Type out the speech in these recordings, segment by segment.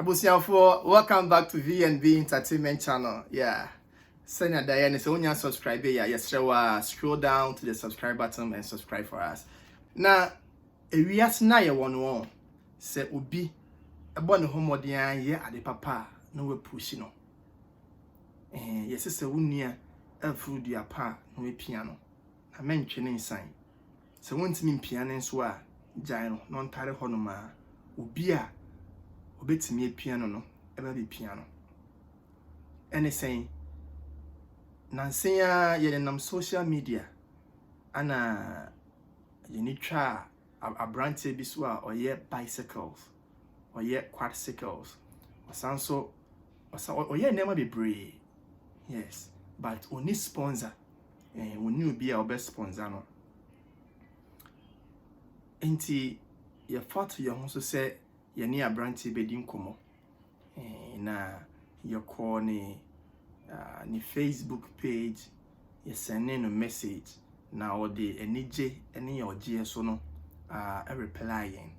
Abusiafo, welcome back to VNB Entertainment Channel. Yeah. Senior Diane, so when you subscribe, yes, scroll down to the subscribe button and subscribe for us. Now, if we ask now you want say ubi a bon homodian ye at the papa no we push no. Yes, it's a unia a food ya pa no we piano. I mentioned sign. So once mean piano and swa, Jano, non tare honoma, ubia. Obetimi piano no eba be piano ene sen nansia ye nam social media ana ye ni twa abrante bi so a oye bicycles oye quadcycles osanso oye nema be brave. Yes, but oni sponsor oni obi a obe sponsor no enti ye fought your ho so say yeni abranti bedin komo na your call ni Facebook page you send no message na or the enije eni your GSO no a reply yen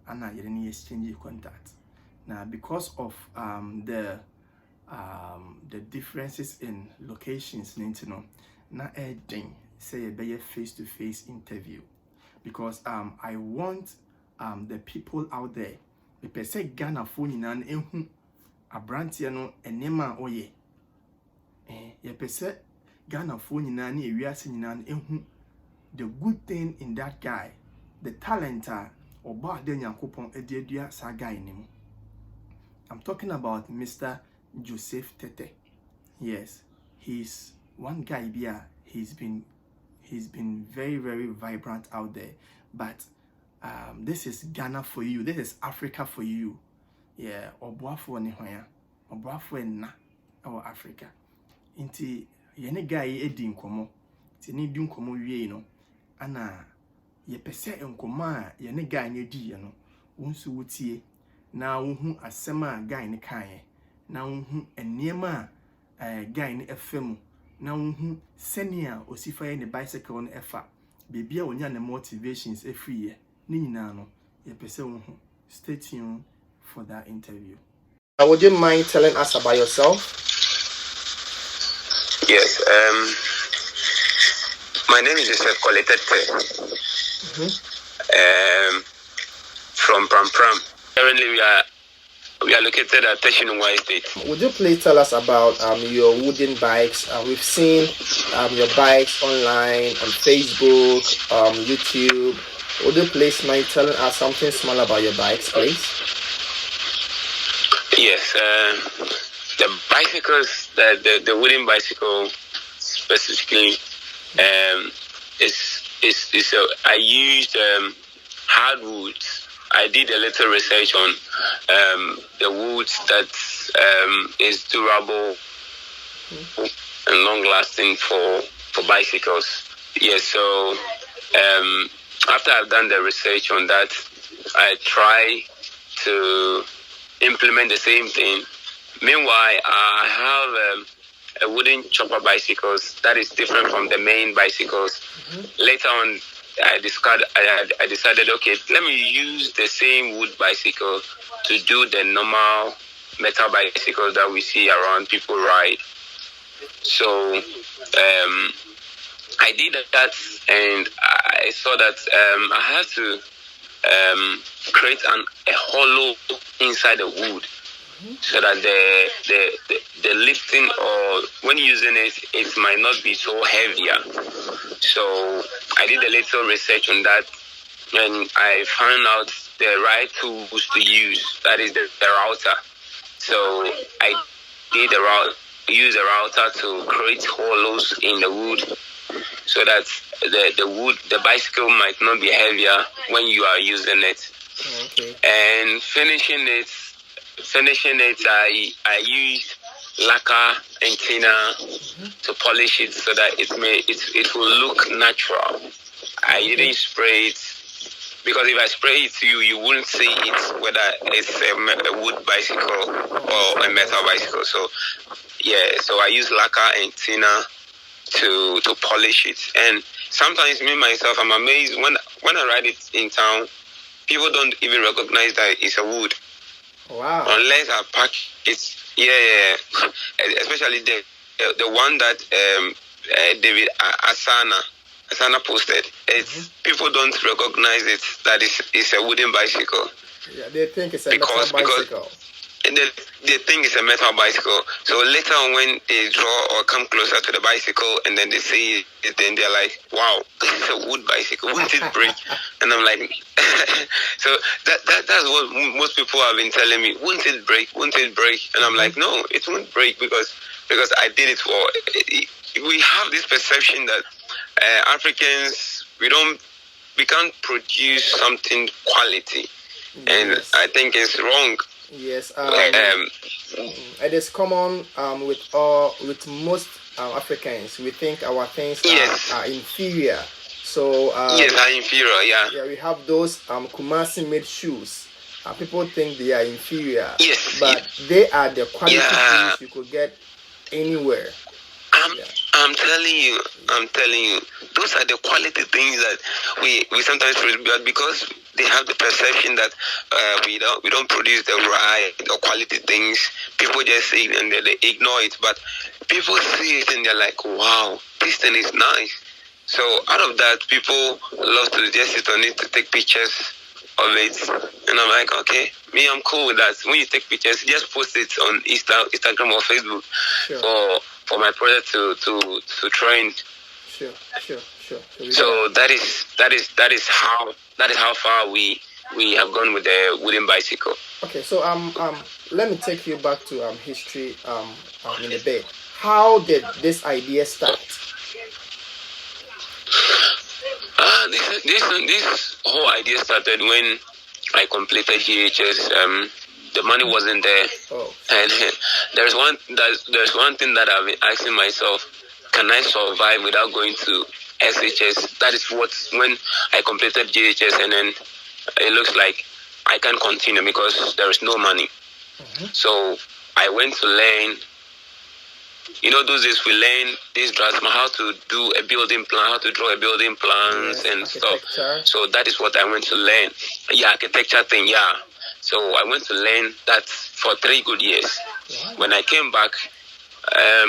ana yeni exchange contact now because of the differences in locations no na edin say be a face-to-face interview because I want the people out there the pese Ghana phone nyina ehu abrantie no enema oye ye pese Ghana phone nyina na ewiase nyina ehu the good thing in that guy, the talent oba de Nyankopon ediadua sa guy nim. I'm talking about Mr. Joseph Tete. Yes, he's one guy here. He's been very, very vibrant out there, but this is Ghana for you. This is Africa for you. Yeah, obuafo ni hoya. Obuafo na our Africa. Inti yene guy edi nkomo. Ti ni di nkomo wie no. Ana ye pese nkomo a yene guy ni edi ye no. Wonso wotie na wohu asema guy ni kan na wohu eniema guy ni efemu na wohu senia osifa ye ni bicycle no efa. Bebia onya ne motivations efri ye. Stay tuned for that interview. Would you mind telling us about yourself? Yes. My name is Joseph Tete. From Pram. Currently, we are located at Teshinungwa Estate. Would you please tell us about your wooden bikes? We've seen your bikes online on Facebook, YouTube. Would you please mind telling us something small about your bikes, please? Yes, the bicycles, the wooden bicycle specifically, I used hardwoods. I did a little research on the woods that is durable and long-lasting for bicycles. Yes, so after I've done the research on that, I try to implement the same thing. Meanwhile, I have a wooden chopper bicycles that is different from the main bicycles. Later on, I decided, okay, let me use the same wood bicycle to do the normal metal bicycles that we see around people ride. So I did that, and I saw that I had to create a hollow inside the wood so that the lifting or when using it might not be so heavier. So I did a little research on that, and I found out the right tools to use. That is the router. So I did use a router to create hollows in the wood, so that the bicycle might not be heavier when you are using it. Okay. And finishing it, I used lacquer and thinner to polish it so that it will look natural. I didn't spray it because if I spray it to you, you wouldn't see it whether it's a wood bicycle or a metal bicycle. So yeah, so I use lacquer and thinner to polish it. And sometimes me myself, I'm amazed when I ride it in town, people don't even recognize that it's a wood. Wow. Unless I pack it, yeah. Especially the one that David Asana posted. It's people don't recognize it that it's a wooden bicycle. Yeah, they think it's a metal bicycle. And they think it's a metal bicycle. So later on, when they draw or come closer to the bicycle and then they see it, then they're like, wow, this is a wood bicycle. Wouldn't it break? And I'm like, so that's what most people have been telling me. Wouldn't it break? Wouldn't it break? And I'm like, no, it won't break because I did it for... We have this perception that Africans, we can't produce something quality. Yes. And I think it's wrong. Yes, it is common with most Africans. We think our things are inferior. So yes, are inferior. Yeah. Yeah, we have those Kumasi made shoes. People think they are inferior. Yes, but they are the quality shoes you could get anywhere. I'm telling you, those are the quality things that we sometimes produce, but because they have the perception that we don't produce the right or quality things, people just see it and they ignore it. But people see it and they're like, wow, this thing is nice. So out of that, people love to just sit on it to take pictures of it, and I'm like, okay, me, I'm cool with that. When you take pictures, just post it on Instagram or Facebook. Sure. For my project to trend. Sure. So that is how far we have gone with the wooden bicycle. Okay, so let me take you back to history in a bit. How did this idea start? This whole idea started when I completed GHS. The money wasn't there, and there's one thing that I've been asking myself: can I survive without going to SHS? That is what, when I completed GHS, and then it looks like I can't continue because there is no money. So I went to learn. You know, those days we learn this draftsman, how to do a building plan, how to draw a building plans and stuff. So that is what I went to learn. Yeah, architecture thing, yeah. So I went to learn that for 3 good years. Wow. When I came back, I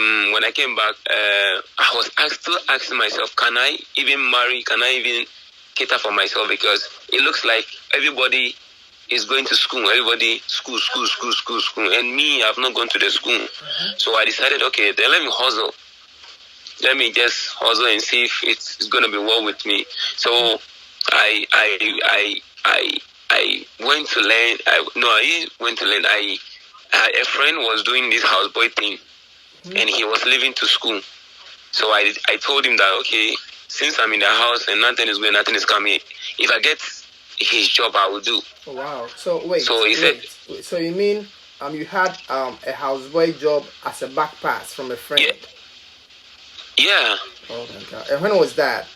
was still asking myself, can I even marry? Can I even cater for myself? Because it looks like everybody is going to school. Everybody, school. And me, I've not gone to the school. So I decided, okay, then let me hustle. Let me just hustle and see if it's going to be well with me. So I went to learn. I went to learn. A friend was doing this houseboy thing, and he was leaving to school. So I told him that, okay, since I'm in the house and nothing is going, nothing is coming, if I get his job, I will do. Oh, wow. So he said, so you mean you had a houseboy job as a back pass from a friend? Yeah. Oh my God. And when was that?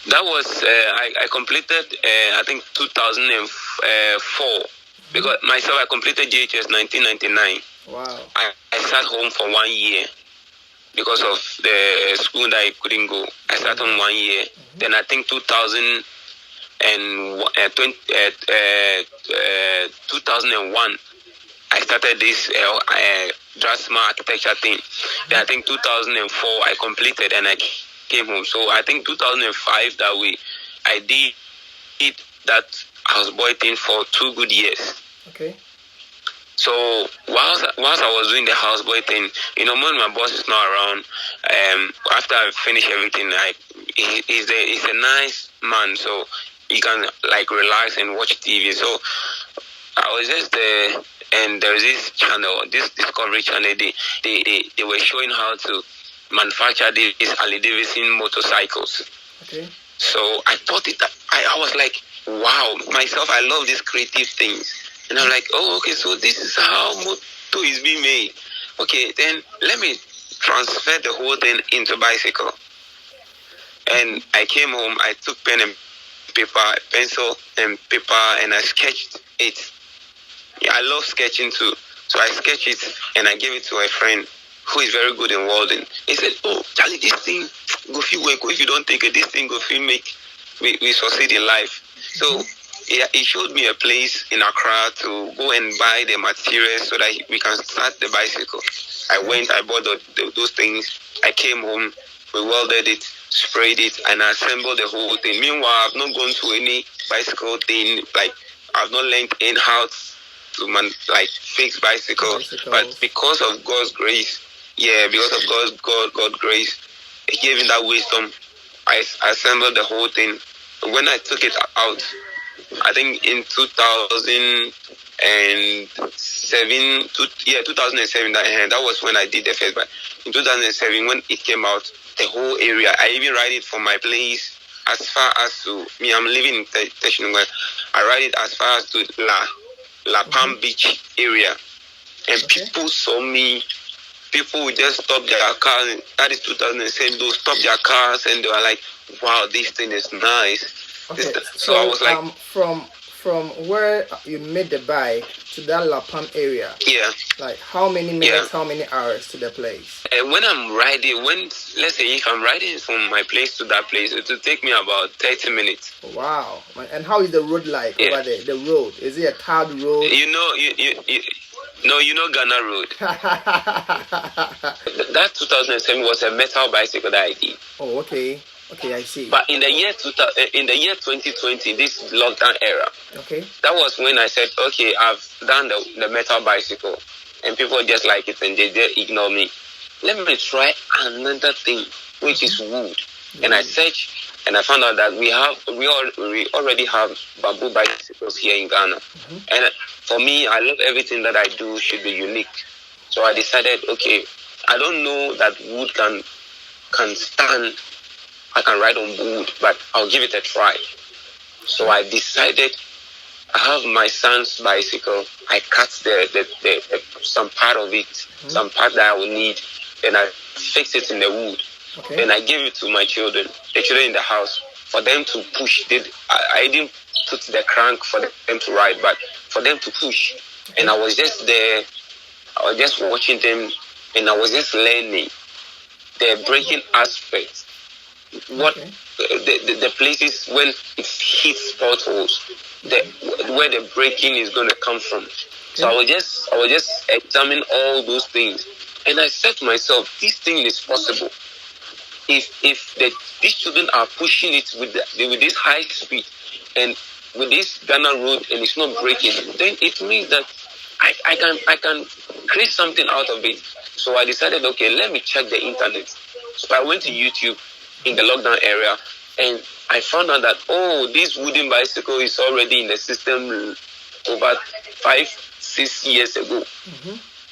That was I completed I think 2004 because myself I completed GHS 1999. Wow. I sat home for 1 year because of the school that I couldn't go. I sat home 1 year. Then I think 2001 I started this draftsman architecture thing. Then I think 2004 I completed and I came home. So I think 2005 I did that houseboy thing for 2 good years. Okay. So whilst I was doing the houseboy thing, you know, when my boss is not around, after I finish everything, he's a nice man, so he can like relax and watch TV. So I was just there, and there's this channel, this Discovery channel. They were showing how to manufacture these Harley Davidson motorcycles. Okay. So I thought I was like, wow, myself, I love these creative things. And I'm like, oh, okay, so this is how motor is being made. Okay, then let me transfer the whole thing into bicycle. And I came home, I took pen and paper, pencil and paper, and I sketched it. Yeah, I love sketching too. So I sketched it and I gave it to a friend who is very good in welding. He said, oh, Charlie, this thing go feel work. If you don't take it, this thing go feel make we succeed in life. So he showed me a place in Accra to go and buy the materials so that we can start the bicycle. I went, I bought those things. I came home, we welded it, sprayed it, and I assembled the whole thing. Meanwhile, I've not gone to any bicycle thing. Like, I've not learned in how to fix bicycles. But because of God's grace, because of God's grace, He gave me that wisdom. I assembled the whole thing. When I took it out, I think in 2007, that was when I did the first bike. In 2007, when it came out, the whole area, I even ride it from my place as far as to me. I'm living in Teshnunga. I ride it as far as to La Palm Beach area, and people saw me. People would just stop their cars. That is 2007. They'll stop their cars and they were like, "Wow, this thing is nice." Okay, so I was like, from where you made the bike to that La Palm area, like how many minutes, how many hours to the place? When I'm riding, let's say if I'm riding from my place to that place, it will take me about 30 minutes. Wow! And how is the road like over there? The road, is it a tarred road? You know Ghana Road. That 2007 was a metal bicycle that I did. Oh, okay. Okay, I see. But in the year 2020, this lockdown era, that was when I said, okay, I've done the metal bicycle, and people just like it and they ignore me. Let me try another thing, which is wood. And I searched and I found out that we already have bamboo bicycles here in Ghana. And for me, I love everything that I do should be unique. So I decided, okay, I don't know that wood can stand. I can ride on wood, but I'll give it a try. So I decided, I have my son's bicycle. I cut some part of it, some part that I will need, and I fix it in the wood. And I gave it to my children, the children in the house, for them to push. I didn't put the crank for them to ride, but for them to push. And I was just there, I was just watching them, and I was just learning the braking aspects. What the places when it hits potholes, where the braking is going to come from. So I was just examining all those things, and I said to myself, this thing is possible. If these children are pushing it with this high speed and with this Ghana road and it's not braking, then it means that I can create something out of it. So I decided, okay, let me check the internet. So I went to YouTube in the lockdown area, and I found out that, this wooden bicycle is already in the system over 5-6 years ago.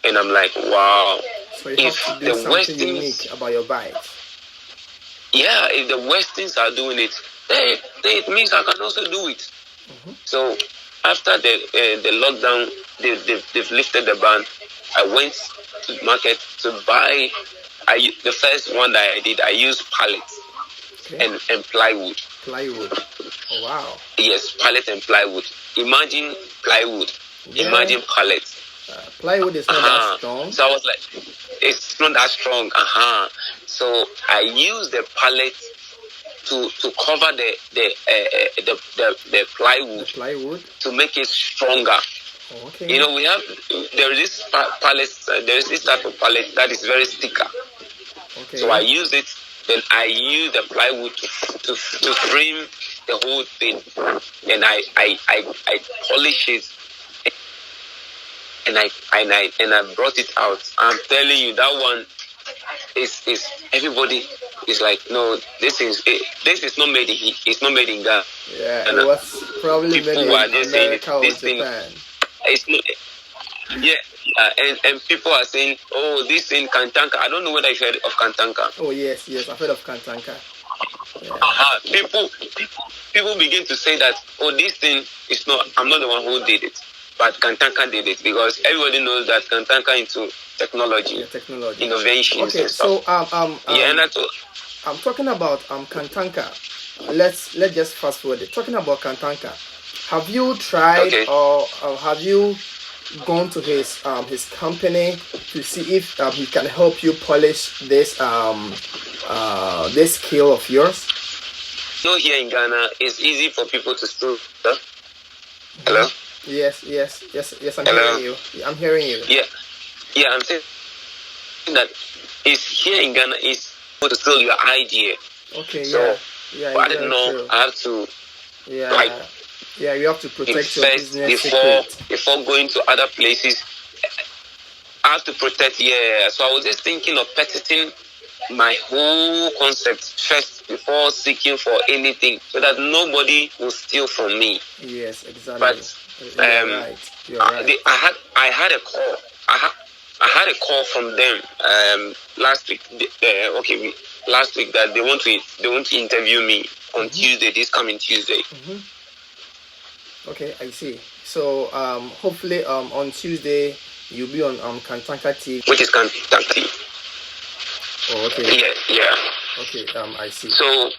And I'm like, wow. So you have to do something unique about your bike. Yeah, if the Westerns are doing it, then it means I can also do it. So after the lockdown, they've lifted the ban. I went to the market to buy. The first one that I did, I used pallets and plywood. Plywood. Oh, wow. Yes, pallet and plywood. Imagine plywood. Yeah. Imagine pallets. Plywood is not that strong. So I was like, it's not that strong. So I used the pallet to cover the plywood to make it stronger. Okay. You know, there is this pallet, there is this type of pallet that is very sticker. Okay. So I use it, then I use the plywood to frame the whole thing, and I polish it, and I brought it out. I'm telling you, that one is everybody is like, no, this is not made in Ghana. Yeah, it was probably made in America or Japan. It's not. And people are saying, this in Kantanka. I don't know whether you've heard of Kantanka. Oh yes, I've heard of Kantanka. Yeah. People begin to say that, this thing is not. I'm not the one who did it, but Kantanka did it, because everybody knows that Kantanka into technology, innovations. Okay, and stuff. So I'm talking about Kantanka. Let's just fast forward it. Talking about Kantanka, have you tried or have you gone to his company to see if he can help you polish this skill of yours? Here in Ghana, it's easy for people to steal. Hello? Yes, yes, yes, yes. I'm Hello? hearing you. I'm hearing you. Yeah, I'm saying that it's here in Ghana is to steal your idea. Okay, So yeah, yeah, I it's didn't very know true. I have to like Yeah, yeah, you have to protect your first business secret. before going to other places. I have to protect. Yeah, so I was just thinking of patenting my whole concept first before seeking for anything, so that nobody will steal from me. Yes, exactly. But You're right. You're right. I had a call. I had a call from them last week. Last week that they want to interview me on Tuesday. This coming Tuesday. Okay, I see. So hopefully on Tuesday you'll be on Kantaka TV. Which is Kentucky. Oh, okay. Yeah. Okay, I see. So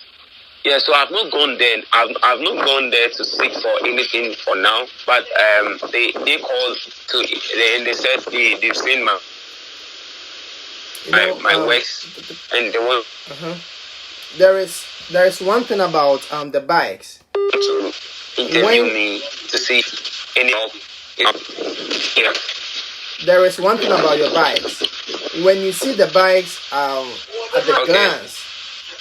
yeah, so I've not gone there. I've not gone there to seek for anything for now. But they called and they said they've seen my works, and they want there is one thing about the bikes. to interview me to see any help. Yeah. There is one thing about your bikes. When you see the bikes at the glance,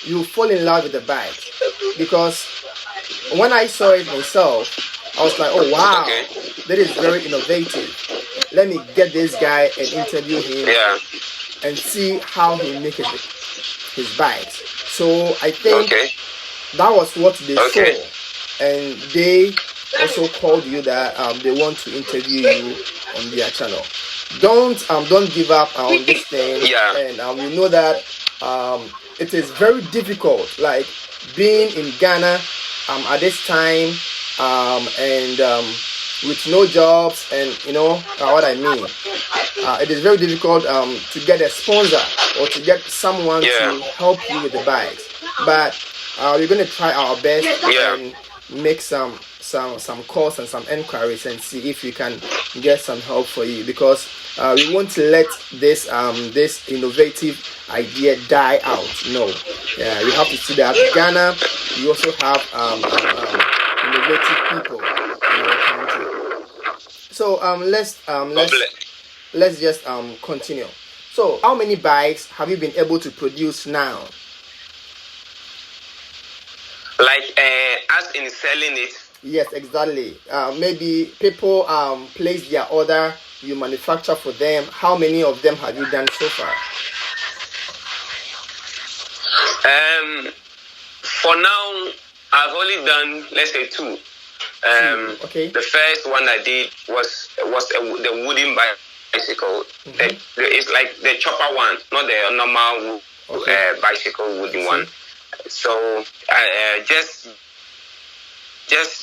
you fall in love with the bikes. Because when I saw it myself, I was like, oh wow, that is very innovative. Let me get this guy and interview him and see how he makes his bikes. So I think that was what they saw, and they also called you that they want to interview you on their channel. Don't give up on this thing. And you know that it is very difficult, like being in Ghana at this time and with no jobs, and you know what I mean. It is very difficult to get a sponsor or to get someone to help you with the bikes. But we're going to try our best and make some calls and some enquiries and see if we can get some help for you, because we want to let this this innovative idea die out. No, we have to see that Ghana, we also have innovative people in our country. So let's just continue. So how many bikes have you been able to produce now? Like as in selling it. Yes, exactly. Maybe people place their order, you manufacture for them. How many of them have you done so far? For now, I've only done, let's say, two. The first one I did was the wooden bicycle. It's like the chopper one, not the normal bicycle wooden one. So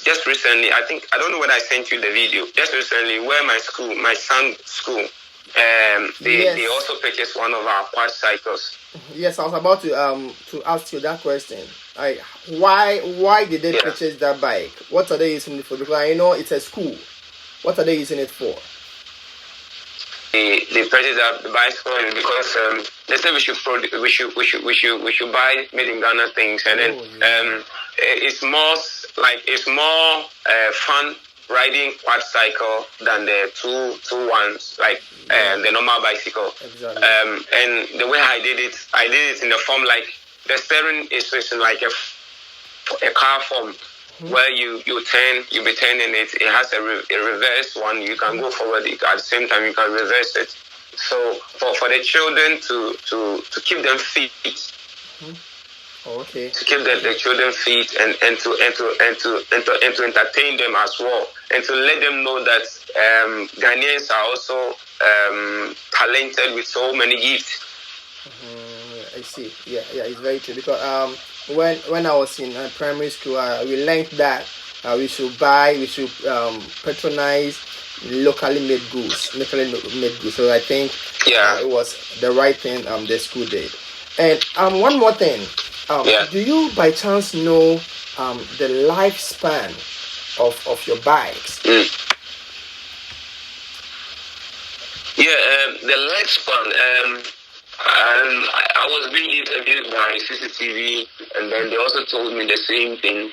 just recently, I don't know when I sent you the video. Just recently, where my son's school, they also purchased one of our quad cycles. Yes, I was about to ask you that question. Like, why did they purchase that bike? What are they using it for? Because I know it's a school. What are they using it for? They purchased the bicycle because they said we should buy made in Ghana things, and then it's more fun riding quad cycle than the two ones like the normal bicycle. Exactly. And the way I did it in the form like the steering is in like a car form. Where you be turning it. It has a reverse one. You can go forward at the same time. You can reverse it. So for the children to keep them fit. To keep the children fit and to entertain them as well, and to let them know that Ghanaians are also talented with so many gifts. I see. Yeah, it's very true, because when I was in primary school, we learned that we should patronize locally made goods. So I think it was the right thing the school did. And one more thing, do you by chance know the lifespan of your bikes? The lifespan. I was being interviewed by CCTV, and then they also told me the same thing.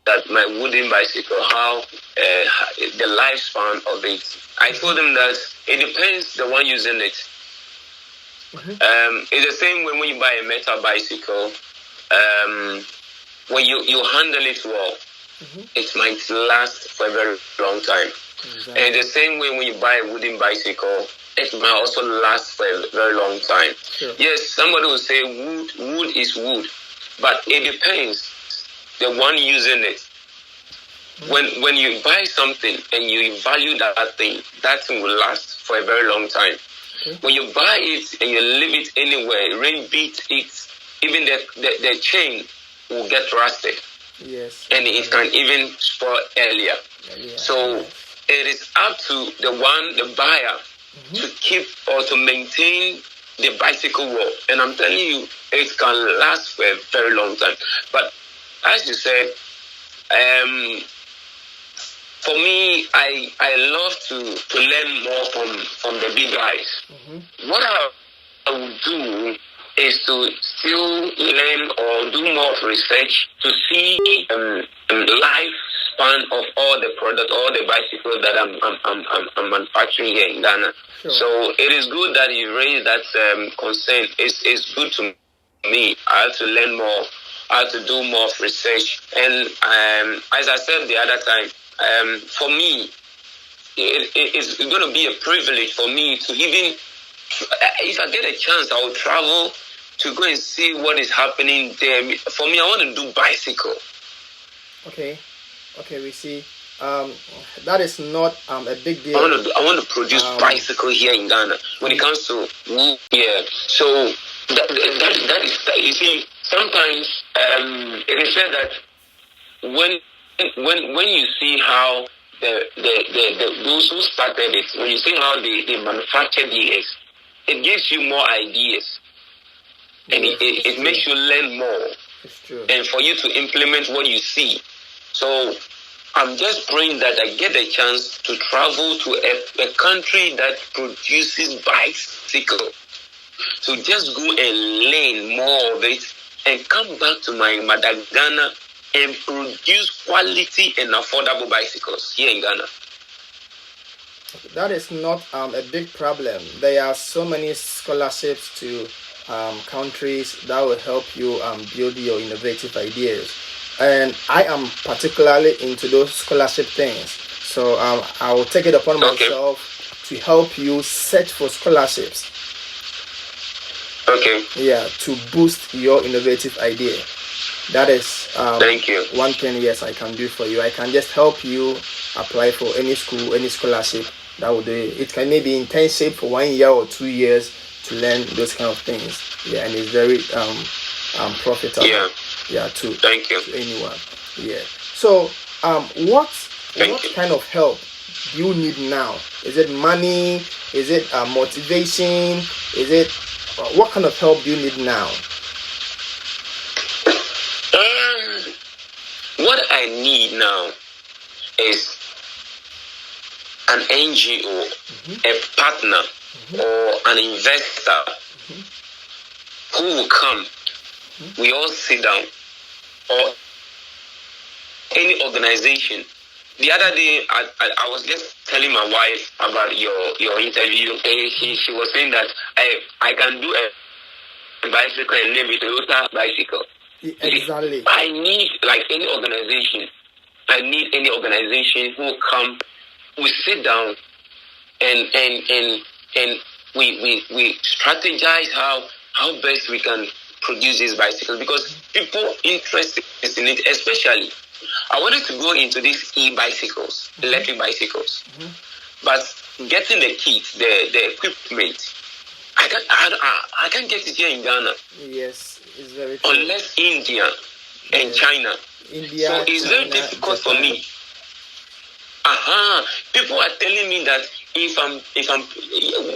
that my wooden bicycle, how the lifespan of it. I told them that it depends the one using it. It's the same way when you buy a metal bicycle. When you handle it well, it might last for a very long time. Exactly. And the same way when you buy a wooden bicycle, it might also last for a very long time. Sure. Yes, somebody will say wood is wood, but it depends the one using it. When you buy something and you value that thing will last for a very long time. When you buy it and you leave it anywhere, rain beat it, even the chain will get rusted. Yes. And it can even spoil earlier. So it is up to the buyer, to keep or to maintain the bicycle well. And I'm telling you, it can last for a very long time. But as you said, for me, I love to learn more from the big guys. What I would do is to still learn or do more research to see lifespan of all the product, all the bicycles that I'm manufacturing here in Ghana. Sure. So it is good that you raised that concern. It's good to me. I have to learn more. I have to do more research. And as I said the other time, for me, it's going to be a privilege for me to even, if I get a chance, I will travel to go and see what is happening there. For me, I want to do bicycle. Okay, we see. That is not a big deal. I want to produce bicycle here in Ghana. When it comes to wood, yeah. So that is, you see, sometimes it is said that when you see how the those who started it, when you see how they manufactured it gives you more ideas. And it makes you learn more. It's true. And for you to implement what you see. So I'm just praying that I get a chance to travel to a country that produces bicycle. So just go and learn more of it and come back to my mother Ghana and produce quality and affordable bicycles here in Ghana. That is not a big problem. There are so many scholarships to countries that will help you build your innovative ideas, and I am particularly into those scholarship things, so I will take it upon myself to help you search for scholarships. To boost your innovative idea. That is thank you. One thing, yes, I can do for you. I can just help you apply for any school, any scholarship. That would do it. It can maybe internship for 1 year or 2 years to learn those kind of things. Yeah, and it's very profitable. To thank you to anyone. Yeah. So what kind of help do you need now? Is it money? Is it motivation? Is it what kind of help do you need now? What I need now is an NGO, a partner, or an investor who will come. We all sit down, or any organization. The other day, I was just telling my wife about your interview, and she was saying that I can do a bicycle and name it Toyota bicycle. Exactly. I need any organization. I need any organization who will come. We sit down and we strategize how best we can produce these bicycles, because people interested in it, especially. I wanted to go into these e-bicycles, electric bicycles, but getting the kit, the equipment, I can't get it here in Ghana. Yes, it's very true. Unless India and China. India, so it's China, very difficult Japan. for me. People are telling me that if I'm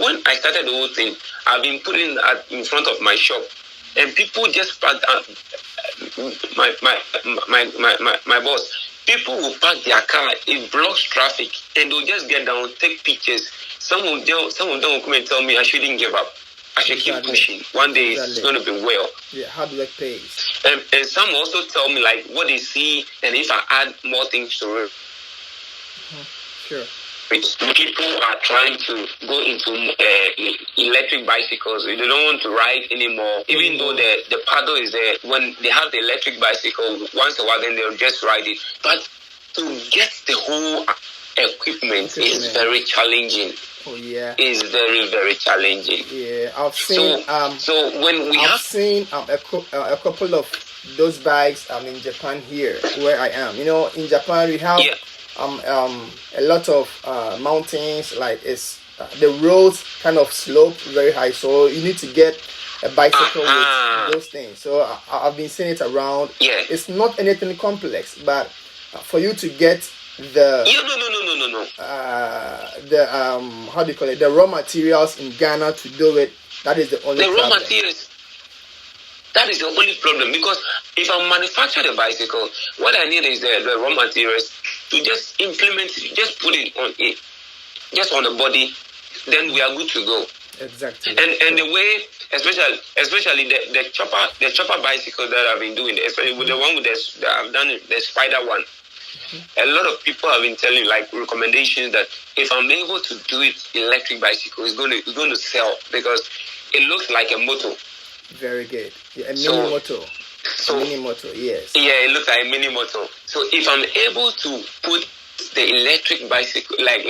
when I started the whole thing, I've been putting that in front of my shop, and people just park my boss. People will park their car, it blocks traffic, and they'll just get down, take pictures. Some of them will come and tell me I shouldn't give up. I should keep pushing. One day it's going to be well. Yeah, hard work pays. And some also tell me like what they see, and if I add more things to it. Sure. People are trying to go into electric bicycles. They don't want to ride anymore. Even though the paddle is there, when they have the electric bicycle, once a while then they'll just ride it. But to get the whole equipment is very challenging. Oh yeah, it's very, very challenging. Yeah, I've seen. So when we I've seen a couple of those bikes in Japan here where I am. You know, in Japan we have a lot of mountains. Like it's the roads kind of slope very high, so you need to get a bicycle with those things. So I've been seeing it around. Yeah, it's not anything complex, but for you to get the the how do you call it, the raw materials in Ghana to do it, that is the only problem. Raw materials, that is the only problem, because if I manufacture the bicycle, what I need is the raw materials to just implement it, just put it on it, just on the body, then we are good to go. Exactly. And the way, especially the chopper bicycle that I've been doing, especially with the one with I've done the spider one. A lot of people have been telling like recommendations that if I'm able to do it electric bicycle, it's going to sell, because it looks like a motor. Very good. Yeah, mini motor. Mini motor, yes. Yeah, it looks like a mini motor. So if I'm able to put the electric bicycle, like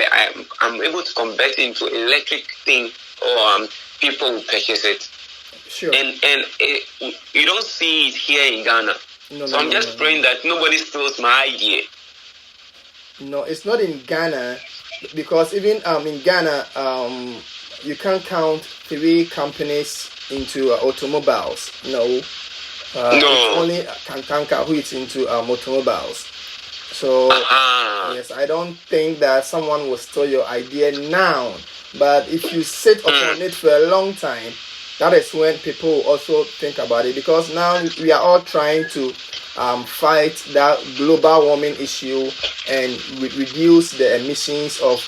I'm able to convert it into electric thing, or people will purchase it. Sure. And you don't see it here in Ghana. So I'm just praying that nobody steals my idea. No, it's not in Ghana, because even in Ghana, you can't count 3 companies into automobiles. No. It's only Kankanka who is into automobiles. So yes, I don't think that someone will steal your idea now. But if you sit upon it for a long time, that is when people will also think about it, because now we are all trying to fight that global warming issue and reduce the emissions of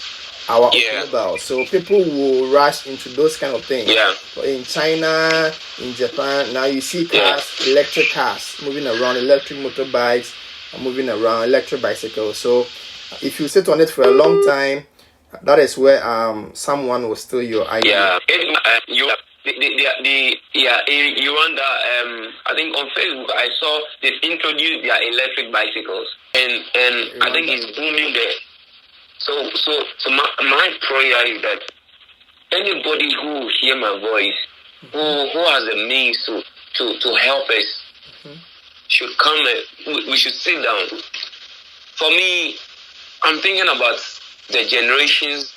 our automobiles. So people will rush into those kind of things. Yeah. In China, in Japan, now you see cars, electric cars moving around, electric motorbikes moving around, electric bicycles. So if you sit on it for a long time, that is where someone will steal your idea. Yeah. You wonder. I think on Facebook I saw they introduced their electric bicycles, and I think it's booming there. So my prayer is that anybody who hear my voice, who has the means to help us, should come. We should sit down. For me, I'm thinking about the generations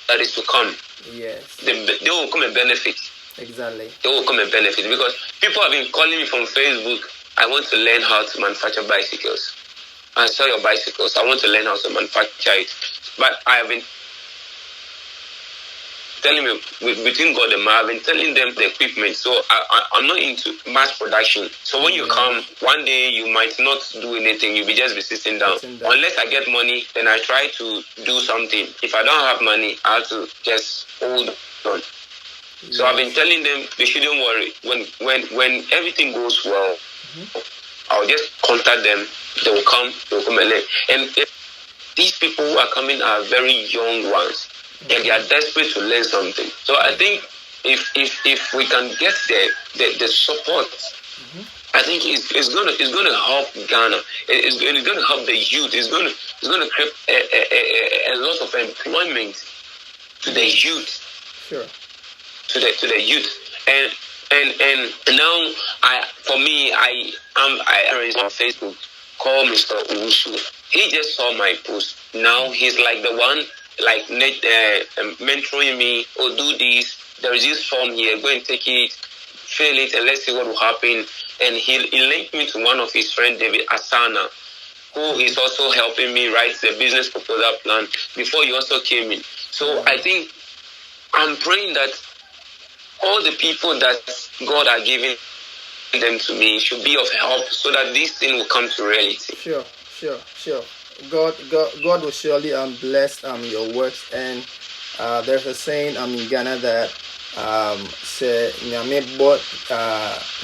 that is to come. Yes. They will come and benefit. Exactly. They will come and benefit, because people have been calling me from Facebook. I want to learn how to manufacture bicycles. I saw your bicycles. I want to learn how to manufacture it. But I have been telling me, between God and man, I've been telling them the equipment. So I'm not into mass production. So when you come, one day you might not do anything. You'll just be sitting down. Unless I get money, then I try to do something. If I don't have money, I have to just hold on. So I've been telling them they shouldn't worry. When everything goes well, I'll just contact them. They will come and learn. And these people who are coming are very young ones, and they are desperate to learn something. So I think if we can get the support, I think it's going to help Ghana. It's going to help the youth. It's going to create a lot of employment to the youth. Sure. To the youth. And now I arranged on Facebook, call Mr. Owusu. He just saw my post. Now he's like the one like mentoring me, or do this. There is this form here, go and take it, fill it, and let's see what will happen. And he linked me to one of his friends, David Asana, who is also helping me write the business proposal plan before he also came in. So I think I'm praying that all the people that God are giving them to me should be of help, so that this thing will come to reality. Sure. God will surely bless your works. And there's a saying in Ghana that say nyame bo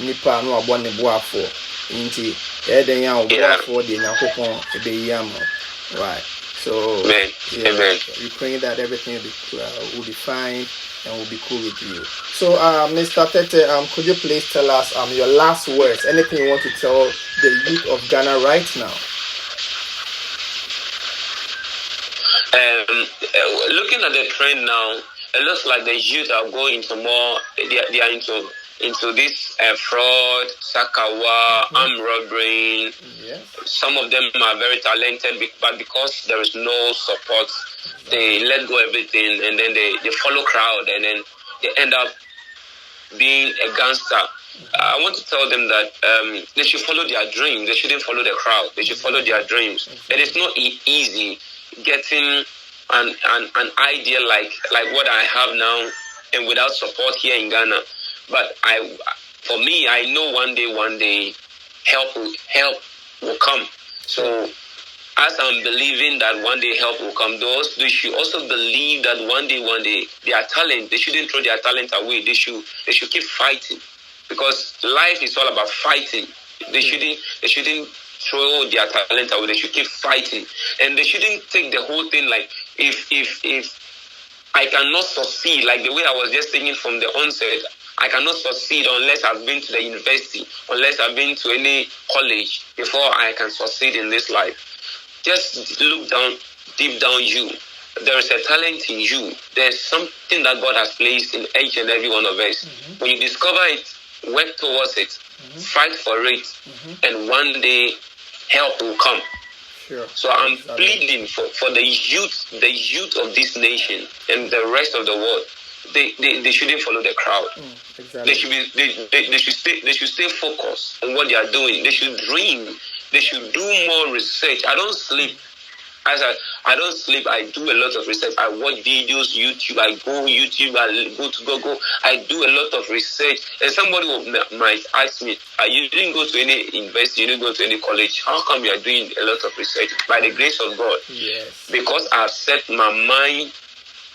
nipa no abo ne boafo nti eden ya boafo de nyakopon ebeyam, right? So Amen. yeah, Amen. we pray that everything will be fine and will be cool with you. So Mr. Tete, could you please tell us your last words, anything you want to tell the youth of Ghana right now? Looking at the trend now, it looks like the youth are going into more. They are into this fraud, sakawa, armed robbery. Yes. Some of them are very talented, but because there is no support, they let go everything, and then they follow crowd, and then they end up being a gangster. I want to tell them that they should follow their dreams. They shouldn't follow the crowd. They should follow their dreams. It is not easy getting an idea like what I have now and without support here in Ghana. But for me, I know one day help will come. So as I'm believing that one day help will come, they should also believe that one day their talent, they shouldn't throw their talent away. They should keep fighting, because life is all about fighting. They shouldn't throw their talent away. They should keep fighting, and they shouldn't take the whole thing like if I cannot succeed, like the way I was just thinking from the onset. I cannot succeed unless I've been to the university, unless I've been to any college before I can succeed in this life. Just look down, deep down you. There is a talent in you. There's something that God has placed in each and every one of us. When you discover it, work towards it, fight for it, and one day help will come. Sure. So I'm pleading for the youth of this nation and the rest of the world. They shouldn't follow the crowd. Exactly. They should stay focused on what they are doing. They should dream. They should do more research. I don't sleep. I don't sleep. I do a lot of research. I watch videos, YouTube. I go YouTube. I go to Google. I do a lot of research. And somebody might ask me, "You didn't go to any university. You didn't go to any college. How come you are doing a lot of research?" By the grace of God. Yes. Because I've set my mind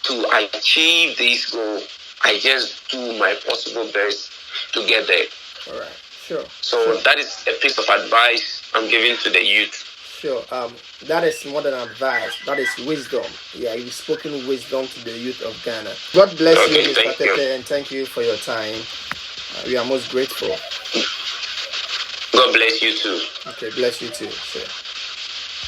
to achieve this goal. I just do my possible best to get there. All right. Sure. So that is a piece of advice I'm giving to the youth. Sure. That is more than advice. That is wisdom. Yeah, you've spoken wisdom to the youth of Ghana. God bless you, Mr. Tete, and thank you for your time. We are most grateful. God bless you too. Okay, bless you too. Sure.